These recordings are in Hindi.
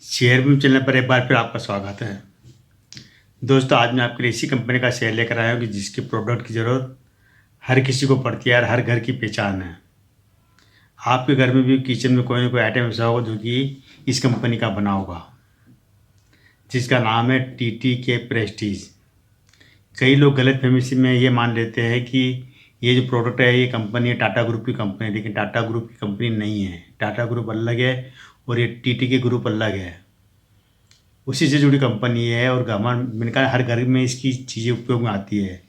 शेयर में चलने पर एक बार फिर आपका स्वागत है। दोस्तों, आज मैं आपके लिए इसी कंपनी का शेयर लेकर आया हूँ कि जिसकी प्रोडक्ट की ज़रूरत हर किसी को पड़ती है और हर घर की पहचान है। आपके घर में भी किचन में कोई ना कोई आइटम ऐसा होगा जो कि इस कंपनी का बना होगा, जिसका नाम है TTK प्रेस्टीज। कई लोग गलतफहमी से में ये मान लेते हैं कि ये जो प्रोडक्ट है ये कंपनी है टाटा ग्रुप की कंपनी है, लेकिन टाटा ग्रुप की कंपनी नहीं है। टाटा ग्रुप अलग है और ये TTK ग्रुप अलग है। उसी से जुड़ी कंपनी है और मैंने कहा हर घर में इसकी चीज़ें उपयोग में आती है,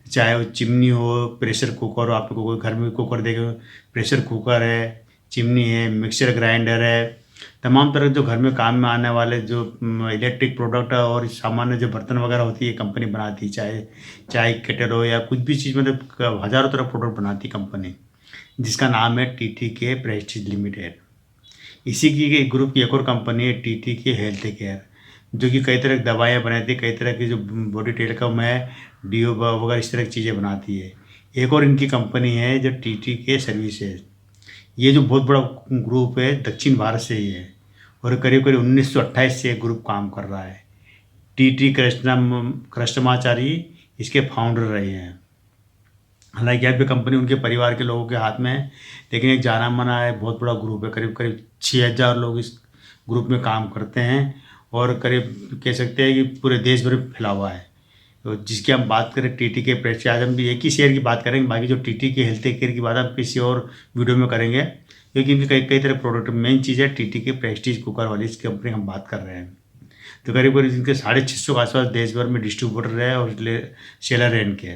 चाहे वो चिमनी हो, प्रेशर कुकर हो। आप लोगों को घर में कुकर देखे, प्रेशर कुकर है, चिमनी है, मिक्सर ग्राइंडर है, तमाम तरह के जो घर में काम में आने वाले जो इलेक्ट्रिक प्रोडक्ट है और सामान्य जो बर्तन वगैरह होती है कंपनी बनाती है, चाहे चाय केटल हो या कुछ भी चीज़, मतलब हज़ारों तरह प्रोडक्ट बनाती है कंपनी, जिसका नाम है TTK प्रेस्टीज लिमिटेड। इसी की ग्रुप की एक और कंपनी है TTK हेल्थ केयर, जो कि कई तरह की दवाइयाँ बनाती है, कई तरह की जो बॉडी टेलीकॉम है, डीओ वगैरह इस तरह की चीज़ें बनाती है। एक और इनकी कंपनी है जो TTK सर्विसेज। ये जो बहुत बड़ा ग्रुप है दक्षिण भारत से ही है और करीब करीब 1928 से ये ग्रुप काम कर रहा है। TT कृष्णमाचारी इसके फाउंडर रहे हैं। हालांकि अब ये कंपनी उनके परिवार के लोगों के हाथ में है, लेकिन एक जाना माना है बहुत बड़ा ग्रुप है। करीब करीब 6000 लोग इस ग्रुप में काम करते हैं और करीब कह सकते हैं कि पूरे देश भर में फैला हुआ है। तो जिसकी हम बात करें TTK प्रेस्टीज, आज हम भी एक ही शेयर की बात करेंगे, बाकी जो TTK हेल्थ केयर की बात हम किसी और वीडियो में करेंगे, क्योंकि इनके कई कई तरह प्रोडक्ट। मेन चीज़ है TTK प्रेस्टीज कुकर वाली इस कंपनी हम बात कर रहे हैं। तो करीब करीब इनके 650 के आसपास देश भर में डिस्ट्रीब्यूटर है और सेलर है इनके।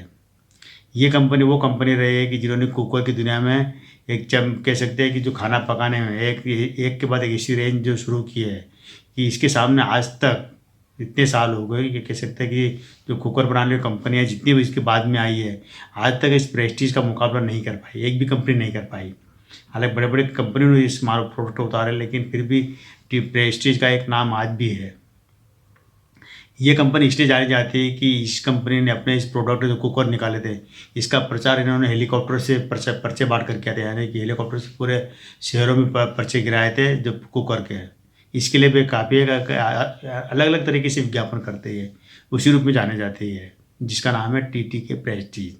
ये कंपनी वो कंपनी रही है कि जिन्होंने कुकर की दुनिया में एक कह सकते हैं कि जो खाना पकाने में एक के बाद एक ऐसी रेंज जो शुरू की है कि इसके सामने आज तक इतने साल हो गए कि कह सकते हैं कि जो कुकर बनाने की कंपनी है जितनी भी इसके बाद में आई है, आज तक इस प्रेस्टीज का मुकाबला नहीं कर पाई, एक भी कंपनी नहीं कर पाई। हालांकि बड़े बड़े कंपनियों ने इस माल प्रोडक्ट उतारे, लेकिन फिर भी प्रेस्टीज का एक नाम आज भी है। ये कंपनी इसलिए जानी जाती है कि इस कंपनी ने अपने इस प्रोडक्ट जो कुकर निकाले थे, इसका प्रचार इन्होंने हेलीकॉप्टर से पर्चे बांट कर किया था, यानी कि हेलीकॉप्टर से पूरे शहरों में पर्चे गिराए थे जो कुकर के। इसके लिए भी काफ़ी अलग अलग तरीके से विज्ञापन करते हैं, उसी रूप में जाने जाते हैं, जिसका नाम है TTK प्रेस्टीज।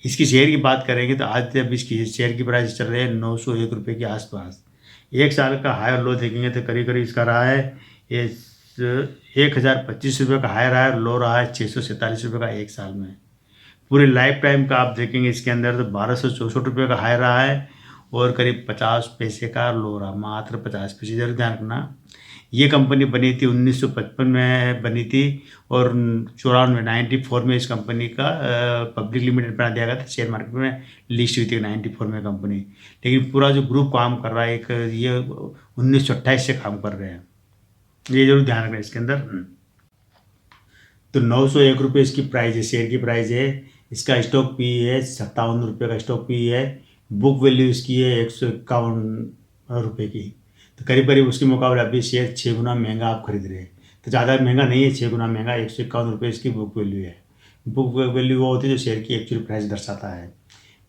इसकी शेयर की बात करेंगे तो आज जब इसकी शेयर की प्राइस चल रही है 901 रुपये के आसपास। एक साल का हाई और लो देखेंगे तो करीब करीब इसका रहा है ये 1025 रुपये का हाई रहा है और लो रहा है 647 रुपये का एक साल में। पूरे लाइफ टाइम का आप देखेंगे इसके अंदर तो 1264 रुपये का हाई रहा है और करीब 50 पैसे का लो रहा, मात्र 50 पैसे। जरूर ध्यान रखना, ये कंपनी बनी थी 1955 में बनी थी और 94 में इस कंपनी का पब्लिक लिमिटेड बना दिया गया था, शेयर मार्केट में लिस्ट हुई थी 94 में कंपनी। लेकिन पूरा जो ग्रुप काम कर रहा है एक ये 1928 से काम कर रहे हैं, ये जरूर ध्यान रखना इसके अंदर। तो 901 रुपये इसकी प्राइस है, शेयर की प्राइस है। इसका स्टॉक पी है 57 रुपये का स्टॉक पी है। बुक वैल्यू इसकी है 151 रुपये की। तो करीब करीब उसके मुकाबले अभी शेयर 6 गुना महंगा आप खरीद रहे हैं। तो ज़्यादा महंगा नहीं है, 6 गुना महंगा, 151 रुपये इसकी बुक वैल्यू है। बुक वैल्यू वो होती है जो शेयर की एक्चुअल प्राइस दर्शाता है।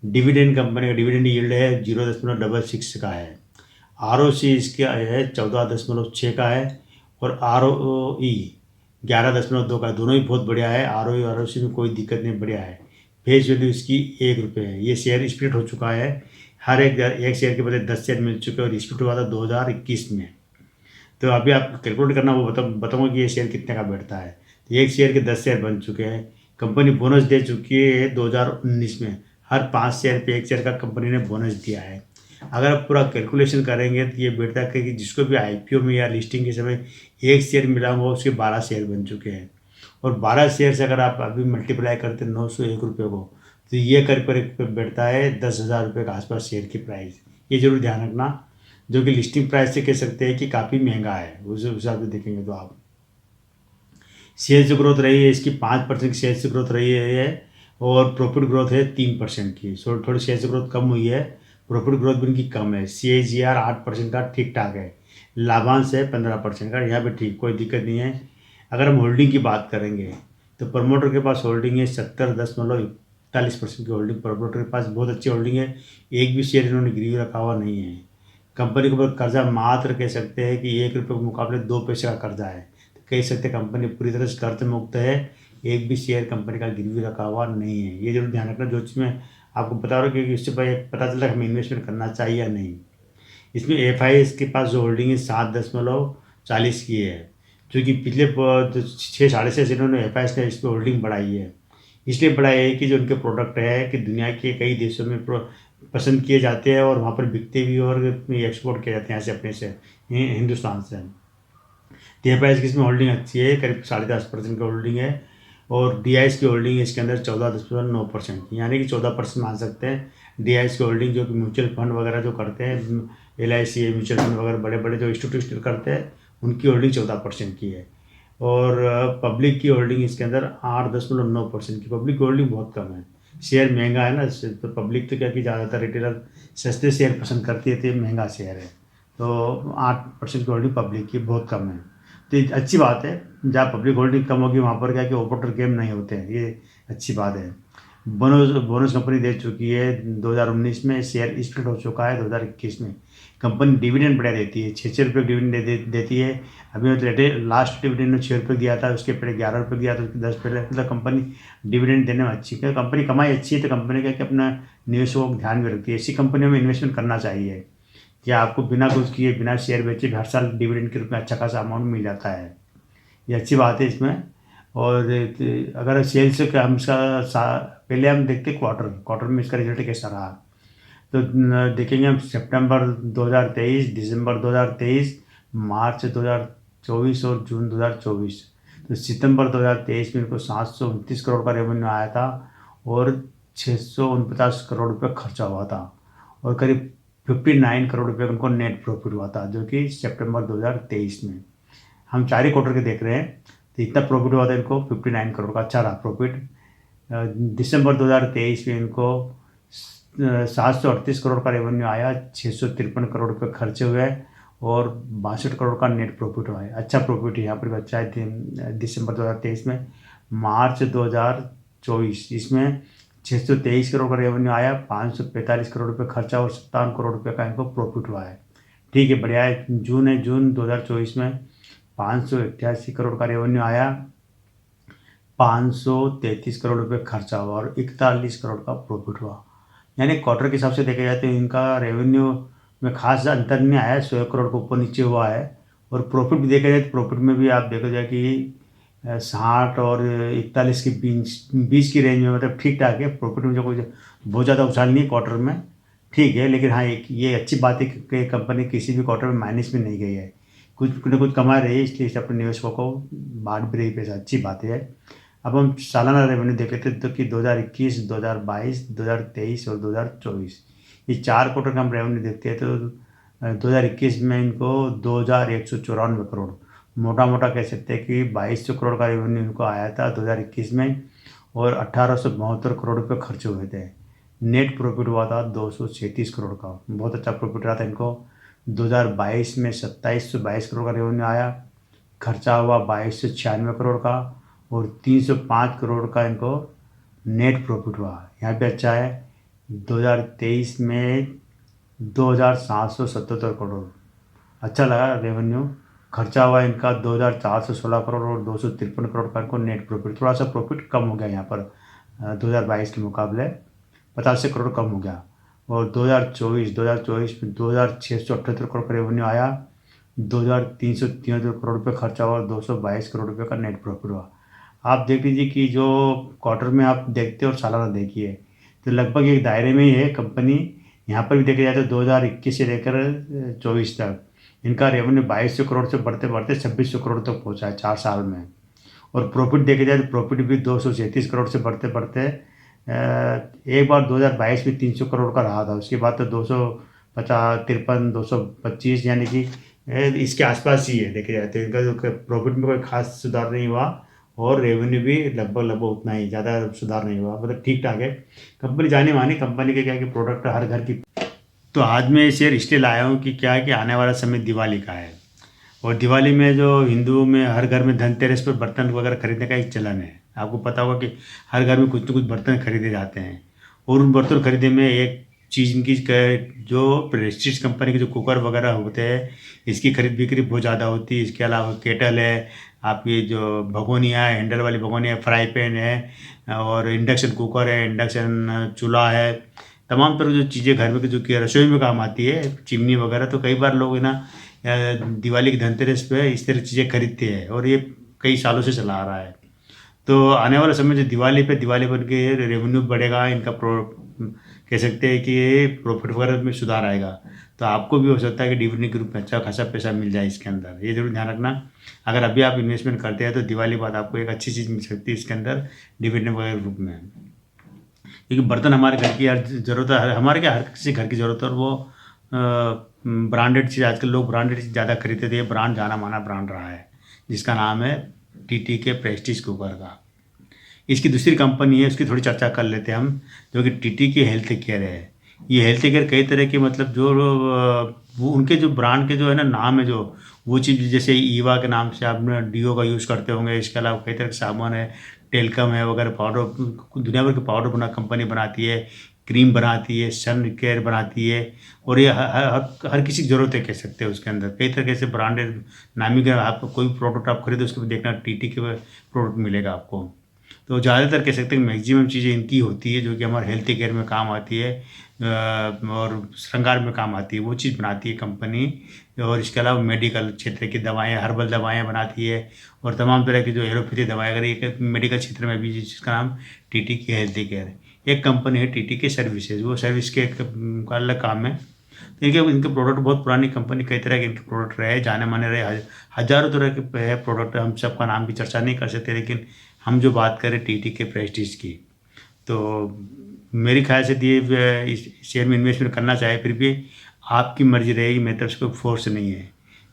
डिविडेंड कंपनी का डिविडेंड यील्ड है 0.66 का है। ROC इसका है 14.6 का है और ROE 11.2 का। दोनों ही बहुत बढ़िया है, ROE और ROC में कोई दिक्कत नहीं, बढ़िया है। फेस वैल्यू इसकी 1 रुपये है। ये शेयर स्प्लिट हो चुका है, हर एक शेयर के बदले 10 शेयर मिल चुके हैं और स्प्लिट हुआ था 2021 में। तो अभी आप कैलकुलेट करना, वो बताऊँगा कि ये शेयर कितने का बैठता है। तो एक शेयर के 10 शेयर बन चुके हैं। कंपनी बोनस दे चुकी है 2019 में, हर 5 शेयर पे 1 शेयर का कंपनी ने बोनस दिया है। अगर आप पूरा कैलकुलेशन करेंगे तो ये बैठता है कि जिसको भी IPO में या लिस्टिंग के समय 1 शेयर मिला हुआ उसके 12 शेयर बन चुके हैं। और 12 शेयर से अगर आप अभी मल्टीप्लाई करते 901 रुपये को, तो ये कर बैठता है 10,000 रुपये के आसपास शेयर की प्राइस। ये जरूर ध्यान रखना, जो कि लिस्टिंग प्राइस से कह सकते हैं कि काफ़ी महंगा है, उस हिसाब से देखेंगे तो आप। सेल्स ग्रोथ रही है इसकी 5% की सेल्स ग्रोथ रही है और प्रॉफिट ग्रोथ है 3% की। सो थोड़ी सेल्स ग्रोथ कम हुई है, प्रॉफिट ग्रोथ भी इनकी कम है। CAGR 8% का ठीक ठाक है। लाभांश है 15% का, यहाँ पे ठीक, कोई दिक्कत नहीं है। अगर हम होल्डिंग की बात करेंगे तो प्रमोटर के पास होल्डिंग है 70.41% की होल्डिंग प्रमोटर के पास, बहुत अच्छी होल्डिंग है। एक भी शेयर इन्होंने गिरवी रखा हुआ नहीं है। कंपनी के ऊपर कर्जा मात्र कह सकते हैं कि 1 रुपये के मुकाबले 2 पैसे का कर्जा है। तो कह सकते हैं कंपनी पूरी तरह से कर्ज मुक्त है, एक भी शेयर कंपनी का गिरवी रखा हुआ नहीं है। ये जरूर ध्यान रखना, जो चीज़ में आपको बता रहा हूँ कि इससे पता चलता है हमें इन्वेस्टमेंट करना चाहिए या नहीं। इसमें एफ के पास जो होल्डिंग है 7.40 की है, जो कि पिछले 6-6.5 इन्होंने एफ का इस पर होल्डिंग बढ़ाई है। इसलिए बढ़ाई है कि जो उनके प्रोडक्ट है कि दुनिया के कई देशों में पसंद किए जाते हैं और वहाँ पर बिकते भी और एक्सपोर्ट किए जाते हैं यहाँ से अपने से हिंदुस्तान से। तो एफ की इसमें होल्डिंग अच्छी है, करीब 10.5% की होल्डिंग है। और डी की होल्डिंग है इसके अंदर 14.9%, यानी कि 14% मान सकते हैं। डी की होल्डिंग जो कि म्यूचुअल फंड वगैरह जो करते हैं, LIC म्यूचुअल फंड वगैरह बड़े बड़े जो इंस्टीट्यूट करते हैं, उनकी होल्डिंग 14% की है। और पब्लिक की होल्डिंग इसके अंदर 8.9% की। पब्लिक की होल्डिंग बहुत कम है, शेयर महंगा है ना, तो पब्लिक तो क्या कि ज़्यादातर रिटेलर सस्ते शेयर पसंद करती है, तो ये महंगा शेयर है। तो 8% की होल्डिंग पब्लिक की बहुत कम है, तो ये अच्छी बात है। जहाँ पब्लिक होल्डिंग कम होगी वहाँ पर क्या कि ऑपरेटर गेम नहीं होते हैं, ये अच्छी बात है। बोनस कंपनी दे चुकी है 2019 में, शेयर स्प्लिट हो चुका है 2021 में। कंपनी डिविडेंड बढ़िया देती है, 6 रुपये डिविडेंड देती है। अभी मतलब लास्ट डिविडेंड में 6 रुपये दिया था, उसके पहले 11 रुपये दिया था, उसके 10 पहले, मतलब कंपनी डिविडेंड देने में अच्छी है। कंपनी कमाई अच्छी है, तो कंपनी क्या कि अपना निवेशकों को ध्यान में रखती है। ऐसी कंपनियों में इन्वेस्टमेंट करना चाहिए कि आपको बिना कुछ किए, बिना शेयर बेचे हर साल डिविडेंड के रूप में अच्छा खासा अमाउंट मिल जाता है। ये अच्छी बात है इसमें। और अगर सेल्स का हम पहले हम देखते क्वार्टर में इसका रिजल्ट कैसा रहा, तो देखेंगे हम सितंबर 2023, दिसंबर 2023, मार्च 2024 और जून 2024। तो सितंबर 2023 में इनको 729 करोड़ का रेवेन्यू आया था और 649 करोड़ रुपये खर्चा हुआ था, और करीब 59 करोड़ रुपये उनको नेट प्रॉफिट हुआ था, जो कि सितंबर 2023 में। हम 4 ही क्वार्टर के देख रहे हैं, तो इतना प्रॉफिट हुआ था इनको 59 करोड़ का, अच्छा रहा प्रॉफिट। दिसंबर 2023 में इनको 738 करोड़ का रेवेन्यू आया, 653 करोड़ रुपये खर्चे हुए और 62 करोड़ का नेट प्रॉफिट हुआ है। अच्छा प्रॉफिट यहाँ पर भी अच्छा है दिसंबर 2023 में। मार्च 2024 इसमें 623 करोड़ का रेवेन्यू आया, 545 करोड़ रुपये खर्चा और 57 करोड़ रुपये का इनको प्रॉफिट हुआ है। ठीक है, बढ़िया है। जून 2024 में 588 करोड़ का रेवेन्यू आया, 533 करोड़ रुपये खर्चा हुआ और 41 करोड़ का प्रॉफिट हुआ। यानी क्वार्टर के हिसाब से देखा जाए तो इनका रेवेन्यू में खास अंतर नहीं आया, 100 करोड़ को ऊपर नीचे हुआ है। और प्रॉफिट भी देखा जाए तो प्रॉफिट में भी आप देखा जाए कि 60 और 41 के बीच की रेंज में, मतलब ठीक ठाक है। प्रॉफिट में जो कोई बहुत ज़्यादा उछाल नहीं है क्वार्टर में, ठीक है। लेकिन हाँ, एक ये अच्छी बात है कि कंपनी किसी भी क्वार्टर में माइनस में नहीं गई है, कुछ न कुछ कमा रही है, इसलिए इसे अपने निवेशकों को बांट भी रही पैसा, अच्छी बात है। अब हम सालाना रेवेन्यू देख लेते हैं, तो कि 2021, 2022, 2023 और 2024, ये 4 क्वार्टर का हम रेवेन्यू देखते हैं। तो 2021 में इनको 2194 करोड़, मोटा मोटा कह सकते हैं कि 2200 करोड़ का रेवेन्यू इनको आया था 2021 में, और 1872 करोड़ रुपये खर्चे हुए थे। नेट प्रॉफिट हुआ था 236 करोड़ का, बहुत अच्छा प्रॉफिट रहा था इनको। 2022 में 2722 करोड़ का रेवेन्यू आया, खर्चा हुआ 2296 करोड़ का और 305 करोड़ का इनको नेट प्रॉफिट हुआ। यहाँ पे अच्छा है। 2023 में 2777 करोड़, अच्छा लगा रेवेन्यू। खर्चा हुआ इनका 2416 करोड़ और 253 करोड़ का इनको नेट प्रॉफिट, थोड़ा सा प्रॉफिट कम हो गया यहाँ पर 2022 के मुकाबले, 50 करोड़ कम हो गया। और 2024 में 2678 करोड़ का रेवेन्यू आया, 2373 करोड़ रुपये खर्चा हुआ और 222 करोड़ रुपये का नेट प्रॉफिट हुआ। आप देख लीजिए कि जो क्वार्टर में आप देखते हो और सालाना देखिए, तो लगभग एक दायरे में ही है कंपनी। यहाँ पर भी देखा जाए तो 2021 से लेकर 24 तक इनका रेवेन्यू 2200 करोड़ से बढ़ते बढ़ते 2600 करोड़ तक पहुँचा है 4 साल में। और प्रॉफिट देखा जाए तो प्रॉफिट भी 237 करोड़ से बढ़ते बढ़ते एक बार 2022 में 300 करोड़ का रहा था, उसके बाद तो 253 225, यानी कि इसके आसपास ही है। देखा जाए तो इनका जो प्रॉफिट में कोई खास सुधार नहीं हुआ और रेवेन्यू भी लगभग उतना ही, ज़्यादा सुधार नहीं हुआ, मतलब ठीक ठाक है। कंपनी जाने मानी, कंपनी के क्या कि प्रोडक्ट हर घर की। तो आज मैं शेयर इसलिए लाया हूँ कि क्या है कि आने वाला समय दिवाली का है, और दिवाली में जो हिंदुओं में हर घर में धनतेरस पर बर्तन वगैरह खरीदने का एक चलन है। आपको पता होगा कि हर घर में कुछ न कुछ बर्तन खरीदे जाते हैं, और उन बर्तन खरीदने में एक चीज़ इनकी जो प्रेस्टीज कंपनी के जो कुकर वगैरह होते हैं, इसकी खरीद बिक्री बहुत ज़्यादा होती है। इसके अलावा केटल है, आपकी जो भगोनिया है, हैंडल वाली भगोनिया, फ्राई पैन है और इंडक्शन कुकर है, इंडक्शन चूल्हा है। तमाम तरह की जो चीज़ें घर में जो कि रसोई में काम आती है, चिमनी वगैरह, तो कई बार लोग है ना दिवाली के धनतेरस पे इस तरह की चीज़ें खरीदते हैं और ये कई सालों से चला आ रहा है। तो आने वाला समय जो दिवाली बन के रेवेन्यू बढ़ेगा, इनका कह सकते हैं कि प्रॉफिट वगैरह में सुधार आएगा। तो आपको भी हो सकता है कि डिविडेंड के रूप में अच्छा खासा पैसा मिल जाए इसके अंदर। ये ज़रूर ध्यान रखना, अगर अभी आप इन्वेस्टमेंट करते हैं तो दिवाली बाद आपको एक अच्छी चीज़ मिल सकती है इसके अंदर डिविडेंड वगैरह के रूप में। क्योंकि बर्तन हमारे घर की हर ज़रूरत है, हमारे क्या हर किसी घर की ज़रूरत है, और वो ब्रांडेड चीज़, आजकल लोग ब्रांडेड चीज़ ज़्यादा खरीदते थे। ब्रांड जाना माना ब्रांड रहा है जिसका नाम है टीटीके प्रेस्टीज कुकर का। इसकी दूसरी कंपनी है, उसकी थोड़ी चर्चा कर लेते हैं हम, जो कि टीटीके हेल्थ केयर है। ये हेल्थ केयर कई तरह के मतलब जो वो उनके जो ब्रांड के जो है ना नाम है, जो वो चीज़ जैसे ईवा के नाम से आपने डीओ का यूज़ करते होंगे। इसके अलावा कई तरह के साबुन है, टेलकम है वगैरह, पाउडर, दुनिया भर के पाउडर कंपनी बनाती है, क्रीम बनाती है, सन केयर बनाती है, और ये हर किसी की ज़रूरत है कह सकते हैं। उसके अंदर कई तरह से ब्रांडेड नामी का आपको कोई प्रोडक्ट आप खरीदो उसके भी देखना टीटीके प्रोडक्ट मिलेगा आपको। तो ज़्यादातर कह सकते हैं मैक्सिमम चीज़ें इनकी होती है जो कि हमारे हेल्थ केयर में काम आती है और श्रृंगार में काम आती है, वो चीज़ बनाती है कंपनी। और इसके अलावा मेडिकल क्षेत्र की दवाएं, हर्बल दवाएं बनाती है, और तमाम तरह की जो एलोपैथी दवाएं, अगर एक मेडिकल क्षेत्र में भी जिसका नाम टीटीके हेल्थ केयर है। एक कंपनी है टीटीके सर्विसेज, वो सर्विस के का अलग काम है। तो इनके प्रोडक्ट बहुत पुरानी कंपनी, कई तरह के इनके प्रोडक्ट रहे, जाने माने रहे, हज़ारों तरह के है प्रोडक्ट। हम सबका नाम भी चर्चा नहीं कर सकते, लेकिन हम जो बात करें टीटीके प्रेस्टीज की, तो मेरी ख्याल से ये इस शेयर में इन्वेस्टमेंट करना चाहे, फिर भी आपकी मर्जी रहेगी, मेरी तरफ से कोई फोर्स नहीं है।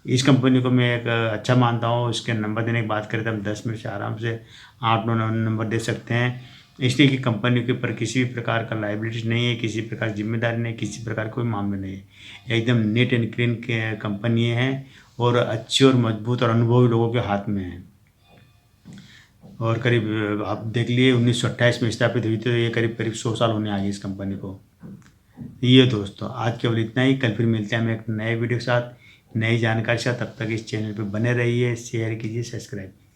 इस कंपनी को मैं एक अच्छा मानता हूँ। इसके नंबर देने की बात करें तो हम 10 में से आराम से 8-9 नंबर दे सकते हैं, इसलिए कि कंपनी के ऊपर किसी भी प्रकार का लाइबिलिटीज नहीं है, किसी प्रकार की जिम्मेदारी नहीं, किसी प्रकार कोई मामला नहीं है। एकदम नीट एंड क्लीन कंपनी है और अच्छी और मजबूत और अनुभवी लोगों के हाथ में है। और करीब आप देख लिए 1928 में स्थापित हुई, तो ये करीब 100 साल होने आ गए इस कंपनी को। ये दोस्तों आज केवल इतना ही, कल फिर मिलते हैं हम एक नए वीडियो के साथ, नई जानकारी के साथ। तब तक इस चैनल पर बने रहिए, शेयर कीजिए, सब्सक्राइब कीजिए।